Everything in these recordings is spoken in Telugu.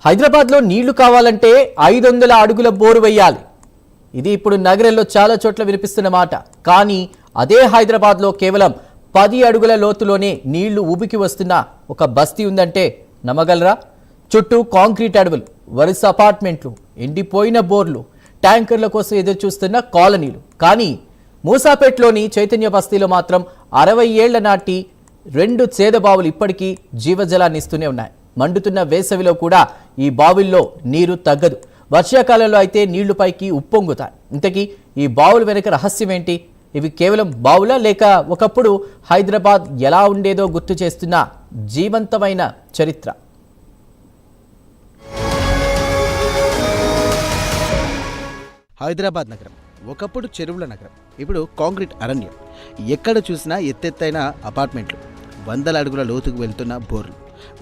హైదరాబాద్లో నీళ్లు కావాలంటే 500 అడుగుల బోరు వేయాలి. ఇది ఇప్పుడు నగరంలో చాలా చోట్ల వినిపిస్తున్న మాట. కానీ అదే హైదరాబాద్లో కేవలం 10 అడుగుల లోతులోనే నీళ్లు ఉబికి వస్తున్న ఒక బస్తీ ఉందంటే నమ్మగలరా? చుట్టూ కాంక్రీట్ అడవులు, వరుస అపార్ట్మెంట్లు, ఎండిపోయిన బోర్లు, ట్యాంకర్ల కోసం ఎదురు చూస్తున్న కాలనీలు. కానీ మూసాపేట్లోని చైతన్య బస్తీలో మాత్రం 60 ఏళ్ల నాటి 2 చేద బావులు ఇప్పటికీ జీవజలాన్ని ఇస్తూనే ఉన్నాయి. మండుతున్న వేసవిలో కూడా ఈ బావుల్లో నీరు తగ్గదు. వర్షాకాలంలో అయితే నీళ్లు పైకి ఉప్పొంగుతాయి. ఇంతకీ ఈ బావుల వెనుక రహస్యం ఏంటి? ఇవి కేవలం బావులా, లేక ఒకప్పుడు హైదరాబాద్ ఎలా ఉండేదో గుర్తు చేస్తున్న జీవంతమైన చరిత్ర? హైదరాబాద్ నగరం ఒకప్పుడు చెరువుల నగరం, ఇప్పుడు కాంక్రీట్ అరణ్యం. ఎక్కడ చూసినా ఎత్తెత్తైన అపార్ట్మెంట్లు, 100 అడుగుల లోతుకు వెళ్తున్న బోర్లు,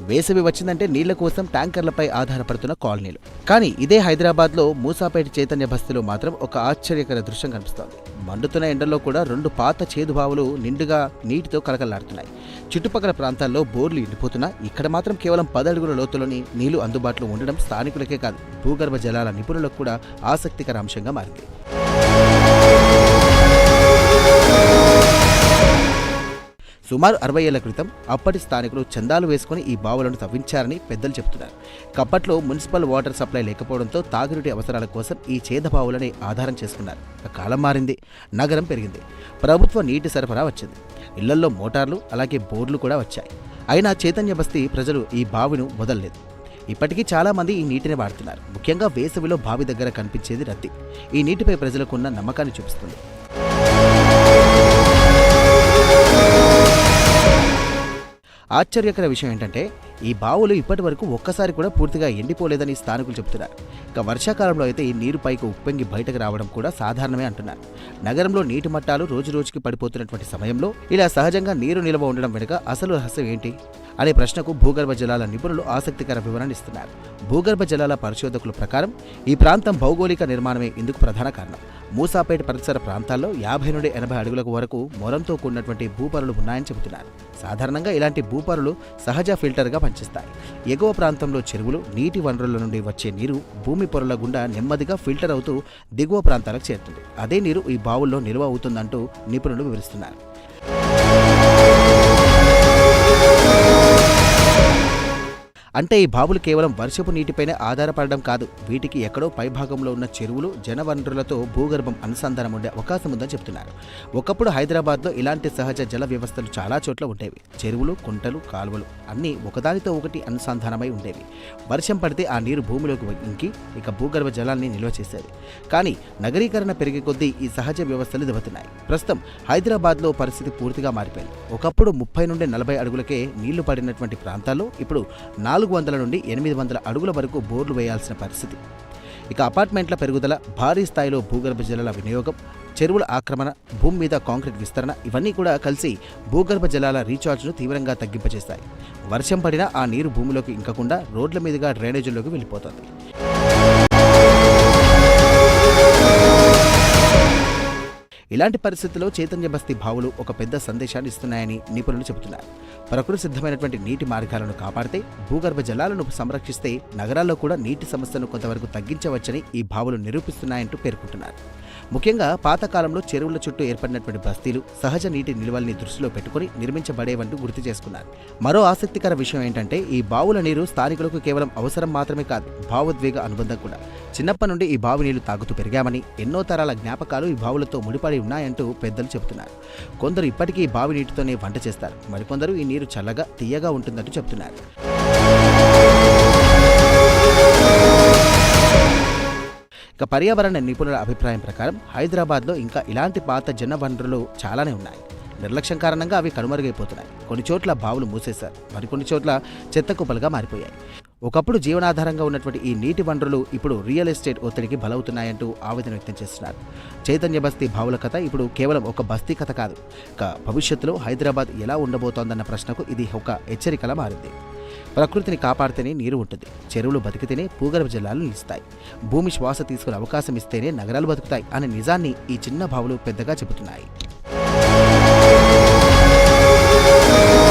వేసవి వచ్చిందంటే నీళ్ల కోసం ట్యాంకర్లపై ఆధారపడుతున్న కాలనీలు. కానీ ఇదే హైదరాబాద్లో మూసాపేట చైతన్య బస్తీలో మాత్రం ఒక ఆశ్చర్యకర దృశ్యం కనిపిస్తోంది. మండుతున్న ఎండల్లో కూడా 2 పాత చేదు బావులు నిండుగా నీటితో కలకలాడుతున్నాయి. చుట్టుపక్కల ప్రాంతాల్లో బోర్లు ఎండిపోతున్నా ఇక్కడ మాత్రం కేవలం 10 అడుగుల లోతులోని నీళ్లు అందుబాటులో ఉండడం స్థానికులకే కాదు, భూగర్భ జలాల నిపుణులకు కూడా ఆసక్తికర అంశంగా మారింది. సుమారు 60 ఏళ్ల క్రితం అప్పటి స్థానికులు చందాలు వేసుకుని ఈ బావులను తవ్వించారని పెద్దలు చెబుతున్నారు. కప్పట్లో మున్సిపల్ వాటర్ సప్లై లేకపోవడంతో తాగునీటి అవసరాల కోసం ఈ చేద బావులని ఆధారం చేసుకున్నారు. కాలం మారింది, నగరం పెరిగింది, ప్రభుత్వ నీటి సరఫరా వచ్చింది, ఇళ్లల్లో మోటార్లు అలాగే బోర్లు కూడా వచ్చాయి. అయినా చైతన్య బస్తీ ప్రజలు ఈ బావిను వదలలేదు. ఇప్పటికీ చాలా మంది ఈ నీటిని వాడుతున్నారు. ముఖ్యంగా వేసవిలో బావి దగ్గర కనిపించేది రద్దీ ఈ నీటిపై ప్రజలకున్న నమ్మకాన్ని చూపిస్తుంది. ఆశ్చర్యకర విషయం ఏంటంటే ఈ బావులు ఇప్పటి వరకు ఒక్కసారి కూడా పూర్తిగా ఎండిపోలేదని స్థానికులు చెబుతున్నారు. ఇక వర్షాకాలంలో అయితే ఈ నీరు పైకి ఉప్పొంగి బయటకు రావడం కూడా సాధారణమే అంటున్నారు. నగరంలో నీటి మట్టాలు రోజురోజుకి పడిపోతున్నటువంటి సమయంలో ఇలా సహజంగా నీరు నిల్వ ఉండడం వెనుక అసలు రహస్యం ఏంటి అనే ప్రశ్నకు భూగర్భ జలాల నిపుణులు ఆసక్తికర వివరణ ఇస్తున్నారు. భూగర్భ జలాల పరిశోధకుల ప్రకారం ఈ ప్రాంతం భౌగోళిక నిర్మాణమే ఇందుకు ప్రధాన కారణం. మూసాపేట పరిసర ప్రాంతాల్లో 50 నుండి 80 అడుగుల వరకు మొరంతో కూడినటువంటి భూపరులు ఉన్నాయని చెబుతున్నారు. సాధారణంగా ఇలాంటి భూపరులు సహజ ఫిల్టర్గా పనిచేస్తాయి. ఎగువ ప్రాంతంలో చెరువులు, నీటి వనరుల నుండి వచ్చే నీరు భూమి పొరల గుండా నెమ్మదిగా ఫిల్టర్ అవుతూ దిగువ ప్రాంతాలకు చేరుతుంది. అదే నీరు ఈ బావుల్లో నిల్వ అవుతుందంటూ నిపుణులు వివరిస్తున్నారు. అంటే ఈ బావులు కేవలం వర్షపు నీటిపైనే ఆధారపడడం కాదు, వీటికి ఎక్కడో పైభాగంలో ఉన్న చెరువులు, జనవనరులతో భూగర్భం అనుసంధానం ఉండే అవకాశం ఉందని చెప్తున్నారు. ఒకప్పుడు హైదరాబాద్లో ఇలాంటి సహజ జల వ్యవస్థలు చాలా చోట్ల ఉండేవి. చెరువులు, కుంటలు, కాలువలు అన్నీ ఒకదానితో ఒకటి అనుసంధానమై ఉండేవి. వర్షం పడితే ఆ నీరు భూమిలోకి ఇంకి ఇక భూగర్భ జలాల్ని నిల్వ చేసేది. కానీ నగరీకరణ పెరిగే కొద్దీ ఈ సహజ వ్యవస్థలు దెబ్బతిన్నాయి. ప్రస్తుతం హైదరాబాద్లో పరిస్థితి పూర్తిగా మారిపోయింది. ఒకప్పుడు 30 నుండి 40 అడుగులకే నీళ్లు పడినటువంటి ప్రాంతాల్లో ఇప్పుడు 400 నుండి 800 అడుగుల వరకు బోర్లు వేయాల్సిన పరిస్థితి. ఇక అపార్ట్మెంట్ల పెరుగుదల, భారీ స్థాయిలో భూగర్భ జలాల వినియోగం, చెరువుల ఆక్రమణ, భూమి మీద కాంక్రీట్ విస్తరణ ఇవన్నీ కూడా కలిసి భూగర్భ జలాల రీఛార్జ్ను తీవ్రంగా తగ్గింపచేస్తాయి. వర్షం పడినా ఆ నీరు భూమిలోకి ఇంకకుండా రోడ్ల మీదుగా డ్రైనేజీల్లోకి వెళ్ళిపోతుంది. ఇలాంటి పరిస్థితుల్లో చైతన్య బస్తీ బావులు ఒక పెద్ద సందేశాన్ని ఇస్తున్నాయని నిపుణులు చెబుతున్నారు. ప్రకృతి సిద్ధమైనటువంటి నీటి మార్గాలను కాపాడితే, భూగర్భ జలాలను సంరక్షిస్తే నగరాల్లో కూడా నీటి సమస్యను కొంతవరకు తగ్గించవచ్చని ఈ బావులు నిరూపిస్తున్నాయంటూ పేర్కొంటున్నారు. ముఖ్యంగా పాతకాలంలో చెరువుల చుట్టూ ఏర్పడినటువంటి బస్తీలు సహజ నీటి నిల్వల్ని దృష్టిలో పెట్టుకుని నిర్మించబడేవంటూ గుర్తు చేసుకున్నారు. మరో ఆసక్తికర విషయం ఏంటంటే ఈ బావుల నీరు స్థానికులకు కేవలం అవసరం మాత్రమే కాదు, భావోద్వేగ అనుబంధం కూడా. చిన్నప్పటి నుండి ఈ బావి నీళ్లు తాగుతూ పెరిగామని, ఎన్నో తరాల జ్ఞాపకాలు ఈ బావులతో ముడిపడి ఉన్నాయంటూ పెద్దలు చెబుతున్నారు. కొందరు ఇప్పటికీ ఈ బావి నీటితోనే వంట చేస్తారు, మరికొందరు ఈ నీరు చల్లగా తీయగా ఉంటుందంటూ చెబుతున్నారు. ఇక పర్యావరణ నిపుణుల అభిప్రాయం ప్రకారం హైదరాబాద్లో ఇంకా ఇలాంటి పాత జన వనరులు చాలానే ఉన్నాయి. నిర్లక్ష్యం కారణంగా అవి కనుమరుగైపోతున్నాయి. కొన్ని చోట్ల బావులు మూసేశారు, మరికొన్ని చోట్ల చెత్త కుప్పలుగా మారిపోయాయి. ఒకప్పుడు జీవనాధారంగా ఉన్నటువంటి ఈ నీటి వనరులు ఇప్పుడు రియల్ ఎస్టేట్ ఒత్తిడికి బలవుతున్నాయంటూ ఆవేదన వ్యక్తం చేస్తున్నారు. చైతన్య బస్తీ బావుల కథ ఇప్పుడు కేవలం ఒక బస్తీ కథ కాదు, ఇక భవిష్యత్తులో హైదరాబాద్ ఎలా ఉండబోతోందన్న ప్రశ్నకు ఇది ఒక హెచ్చరికలా మారింది. ప్రకృతిని కాపాడితేనే నీరు ఉంటుంది, చెరువులు బతికితేనే భూగర్భ జలాలు నిలుస్తాయి, భూమి శ్వాస తీసుకునే అవకాశం ఇస్తేనే నగరాలు బతుకుతాయి అనే నిజాన్ని ఈ చిన్న బావులు పెద్దగా చెబుతున్నాయి.